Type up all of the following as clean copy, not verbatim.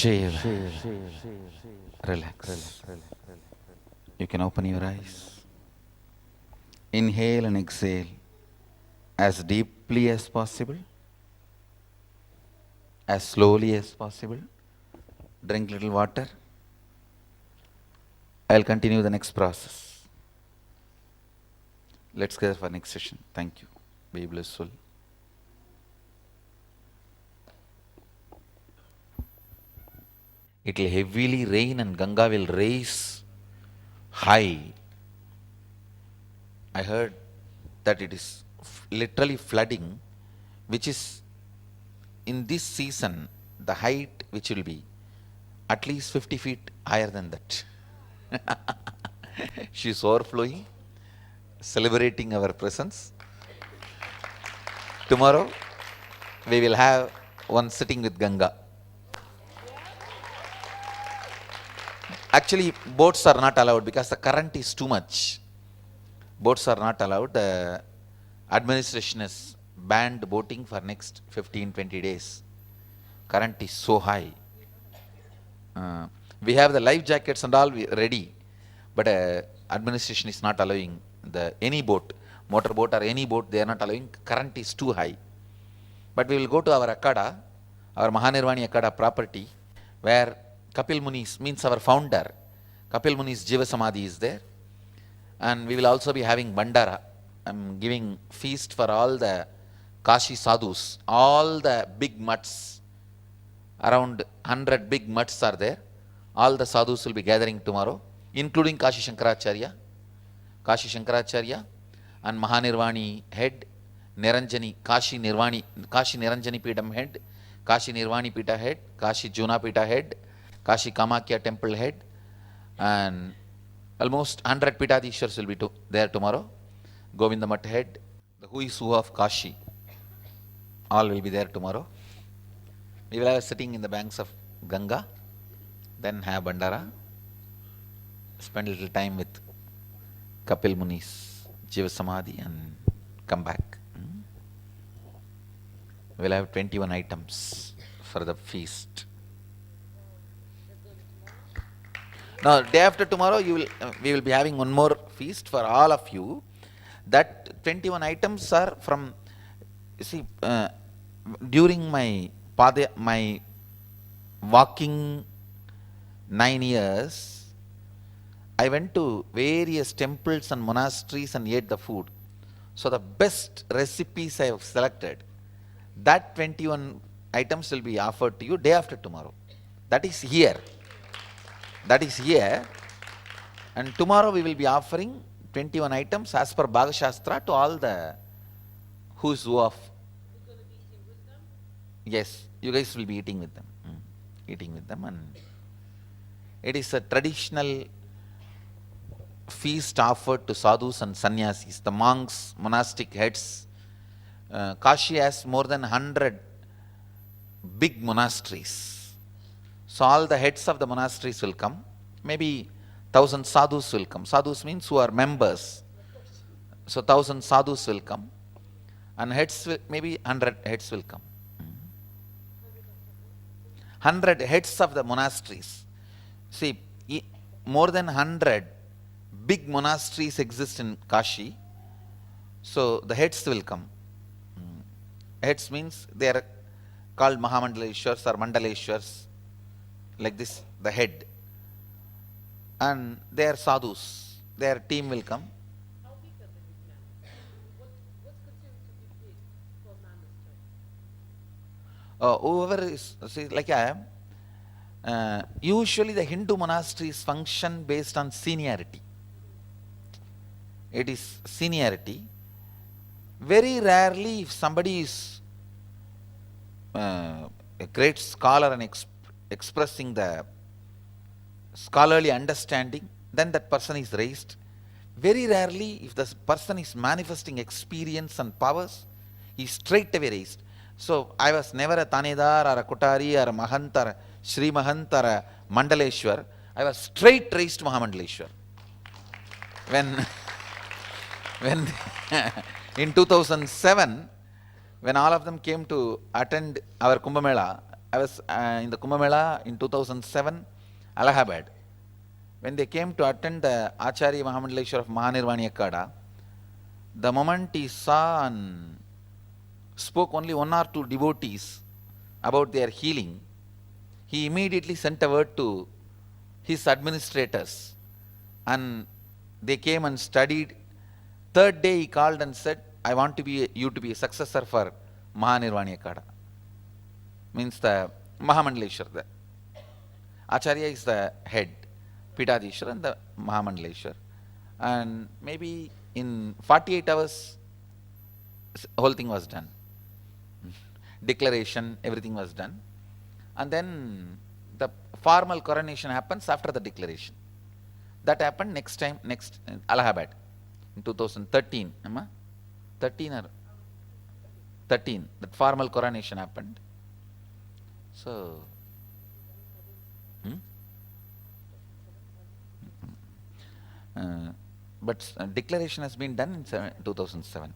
Shave. Relax. You can open your eyes. Inhale and exhale as deeply as possible, as slowly as possible. Drink little water. I'll continue the next process. Let's get for next session. Thank you. Be blissful. It will heavily rain and Ganga will rise high. I heard that it is literally flooding, which is in this season the height which will be at least 50 feet higher than that. She is overflowing, celebrating our presence. Tomorrow we will have one sitting with Ganga. Actually, boats are not allowed because the current is too much. Boats are not allowed. The administration has banned boating for next 15-20 days. Current is so high. We have the life jackets and all ready, but administration is not allowing any boat, motor boat or any boat, they are not allowing. Current is too high. But we will go to our Akada, our Mahanirvani Akada property, where Kapil Muni's means our founder. Kapil Muni's Jiva Samadhi is there. And we will also be having Bandara. I'm giving feast for all the Kashi sadhus, all the big mutts. Around 100 big mutts are there. All the sadhus will be gathering tomorrow, including Kashi Shankaracharya. Kashi Shankaracharya and Mahanirvani head, Niranjani, Kashi Niranjani Peetham head, Kashi Nirvani Peetha head, Kashi Juna Peetha head, Kashi Kamakya temple head, and almost 100 Peethadishwars will be there tomorrow. Govinda Mutt head, the who is who of Kashi, all will be there tomorrow. We will have a sitting in the banks of Ganga, then have Bandara, spend a little time with Kapil Muni's Jiva Samadhi and come back. We will have 21 items for the feast. Now, day after tomorrow, we will be having one more feast for all of you. That 21 items are from, you see, during my walking 9 years, I went to various temples and monasteries and ate the food. So the best recipes I have selected, that 21 items will be offered to you day after tomorrow. That is here. That is here. And tomorrow we will be offering 21 items as per Bhaga Shastra to all the who's who of. Yes, you guys will be eating with them. Eating with them. And it is a traditional feast offered to sadhus and sannyasis, the monks, monastic heads. Kashi has more than 100 big monasteries. So all the heads of the monasteries will come. Maybe 1,000 sadhus will come. Sadhus means who are members. So 1,000 sadhus will come. And heads will, maybe 100 heads will come. 100 heads of the monasteries. See, more than 100 big monasteries exist in Kashi. So the heads will come. Heads means they are called Mahamandaleshwars or Mandaleshwars. Like this, the head. And they are sadhus. Their team will come. How big are the big monasteries? What's considered to be big for monastery? Whoever is, see, like I am, usually the Hindu monasteries function based on seniority. It is seniority. Very rarely, if somebody is a great scholar and expressing the scholarly understanding, then that person is raised. Very rarely, if the person is manifesting experience and powers, he is straight away raised. So I was never a Tanedar or a Kotari or a Mahant or a Sri Mahant or a Mandaleshwar. I was straight raised to Mahamandaleshwar. When in 2007, when all of them came to attend our Kumbh Mela, I was in the Kumbh Mela in 2007, Allahabad. When they came to attend the Acharya Mahamandaleshwar of Mahanirvani Akkada, the moment he saw and spoke only one or two devotees about their healing, he immediately sent a word to his administrators, and they came and studied. Third day he called and said, I want you to be a successor for Mahanirvani Akkada. Means the Mahamandaleshwar. The Acharya is the head, Pitadishwar and the Mahamandaleshwar. And maybe in 48 hours, whole thing was done. Declaration, everything was done. And then the formal coronation happens after the declaration. That happened next Allahabad in 2013. 13 or 13, that formal coronation happened. So, but declaration has been done in 2007,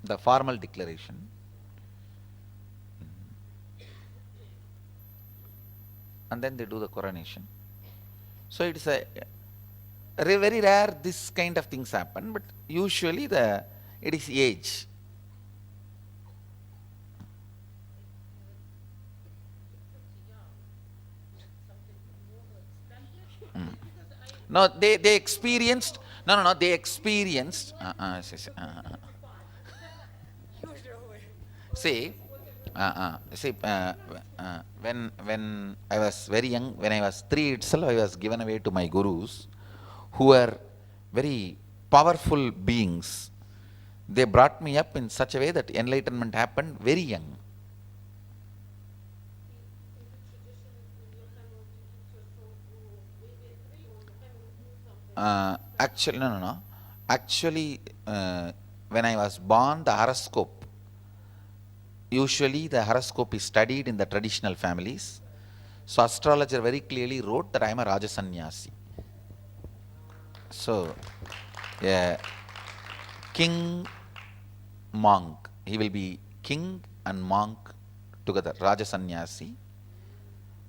the formal declaration. And then they do the coronation. So it is very rare this kind of things happen, but usually it is age. No, they experienced. No. They experienced. See, when I was very young, when I was 3 itself, I was given away to my gurus, who were very powerful beings. They brought me up in such a way that enlightenment happened very young. Actually, no. Actually, when I was born, the horoscope, usually the horoscope is studied in the traditional families. So astrologer very clearly wrote that I am a Rajasanyasi. So, king, monk, he will be king and monk together, Rajasanyasi.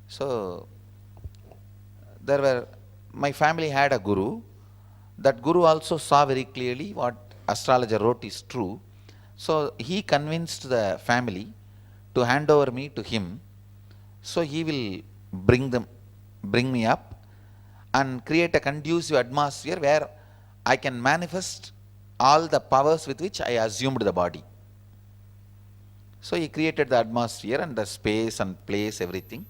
So, my family had a guru. That guru also saw very clearly what astrologer wrote is true. So he convinced the family to hand over me to him. So he will bring me up and create a conducive atmosphere where I can manifest all the powers with which I assumed the body. So he created the atmosphere and the space and place, everything,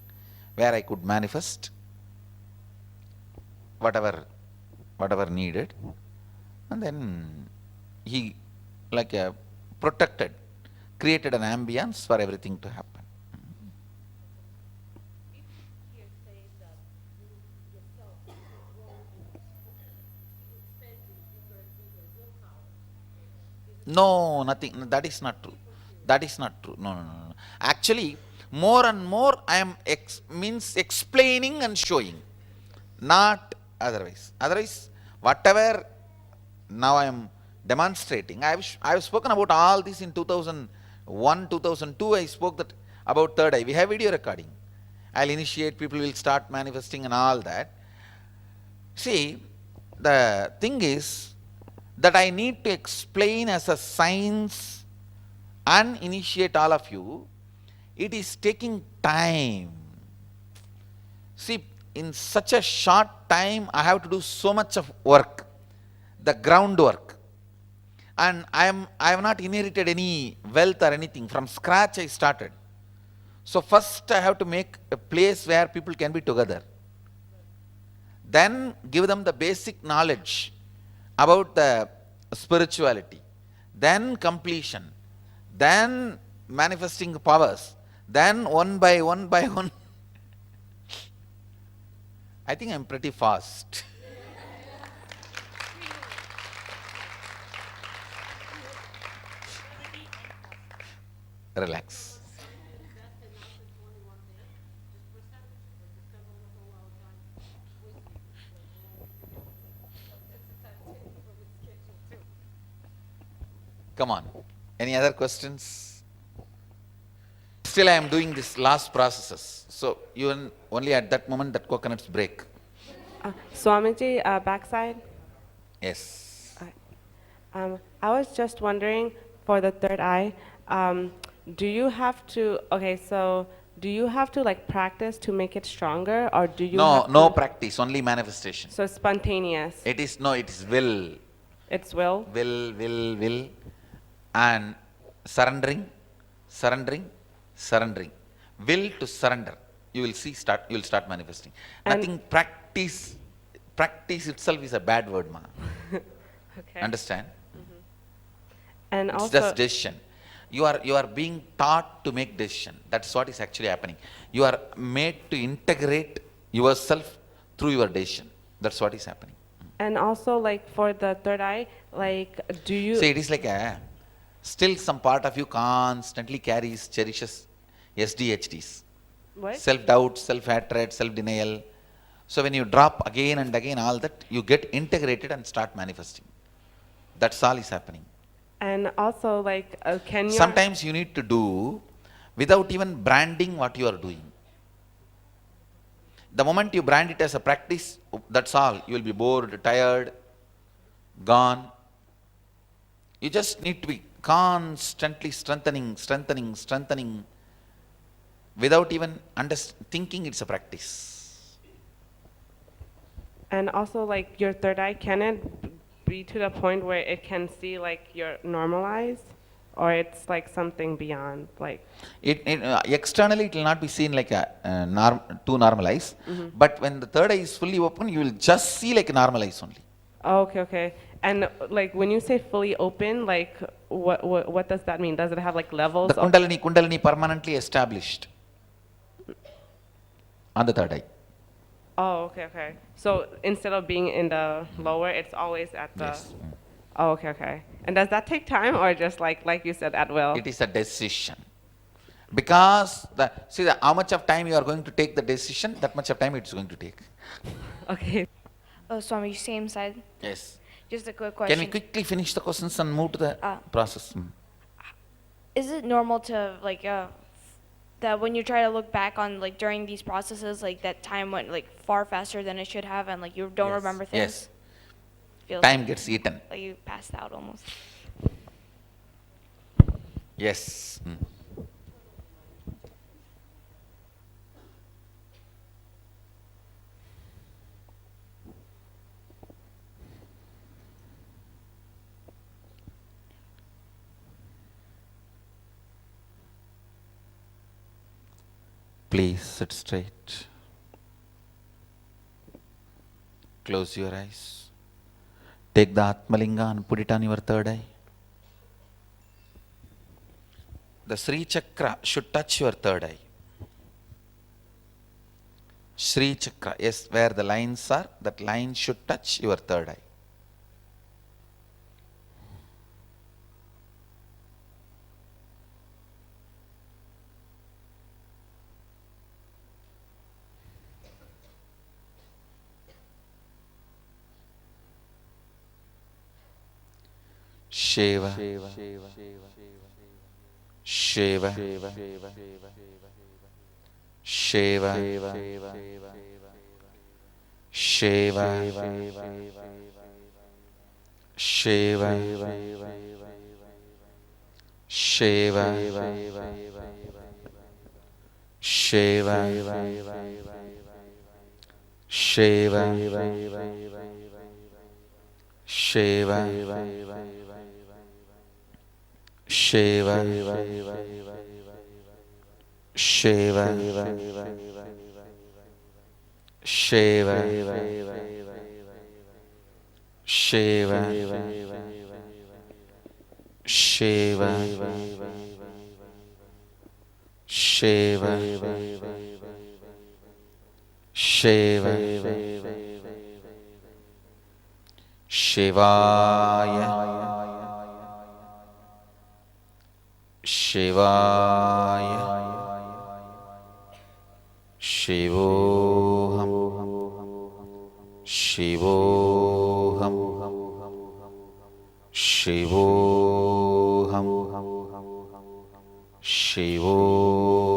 where I could manifest whatever needed. And then he created an ambience for everything to happen. No, nothing. That is not true. That is not true. No. Actually, more and more I am explaining and showing, not otherwise. Otherwise, whatever now I am demonstrating, I have spoken about all this in 2001, 2002. I spoke about third eye. We have video recording. I'll initiate, people will start manifesting and all that. See, the thing is that I need to explain as a science and initiate all of you. It is taking time. See, in such a short time, I have to do so much of work, the groundwork. And I have not inherited any wealth or anything. From scratch I started. So first I have to make a place where people can be together. Then give them the basic knowledge about the spirituality. Then completion. Then manifesting powers. Then one by one. I think I'm pretty fast. Relax. Come on. Any other questions? Still I am doing this last processes. So even only at that moment that coconuts break. Swamiji, backside. Yes. I was just wondering for the third eye, do you have to, okay, so do you have to like practice to make it stronger or do you No, have no to, practice, only manifestation. so spontaneous? It is, no, it is will. It's will? Will, and surrendering, surrendering. Will to surrender. You will see, you will start manifesting. And- Nothing practice itself is a bad word, ma. Okay. Understand? And It's also, just decision. You are being taught to make decision. That's what is actually happening. You are made to integrate yourself through your decision. That's what is happening. and also like for the third eye, like do you, See, it is like still some part of you constantly carries, cherishes SDHDs. what? Self-doubt, self-hatred, self-denial. So when you drop again and again all that, you get integrated and start manifesting. That's all is happening. And also like, can you? Sometimes you need to do without even branding what you are doing. The moment you brand it as a practice, that's all. You will be bored, tired, gone. You just need to be constantly strengthening, without even thinking it's a practice. And also like your third eye, can it be to the point where it can see like you're normalized? Or it's like something beyond, like, Externally, it will not be seen like a too normalized. But when the third eye is fully open, you will just see like normalized only. oh, okay. And like when you say fully open, like what does that mean? Does it have like levels? The Kundalini permanently established on the third eye. Oh, okay. So instead of being in the lower, it's always at the. Yes. Oh, okay. And does that take time or just like you said, at will? It is a decision. Because how much of time you are going to take the decision, that much of time it's going to take. Okay. Oh, Swami, same side. Yes. Just a quick Can we question. quickly finish the questions and move to the process? Is it normal to like that when you try to look back on like during these processes, like that time went like far faster than it should have, and like you don't Yes. remember things? Yes. Feels Time gets eaten. like you passed out almost. Yes. Please sit straight. Close your eyes. Take the Atmalinga and put it on your third eye. The Sri Chakra should touch your third eye. Sri Chakra, yes, where the lines are, that line should touch your third eye. Shiva, Shiva, Shiva, Shiva, Shiva, Shiva, Shiva, Shiva, Shiva, Shiva, Shiva, Shiva, Shiva, Shiva, Shiva, Shiva, Shivaya, Shivaya, Shivoham, Shivoham, Shivoham, Shivoham.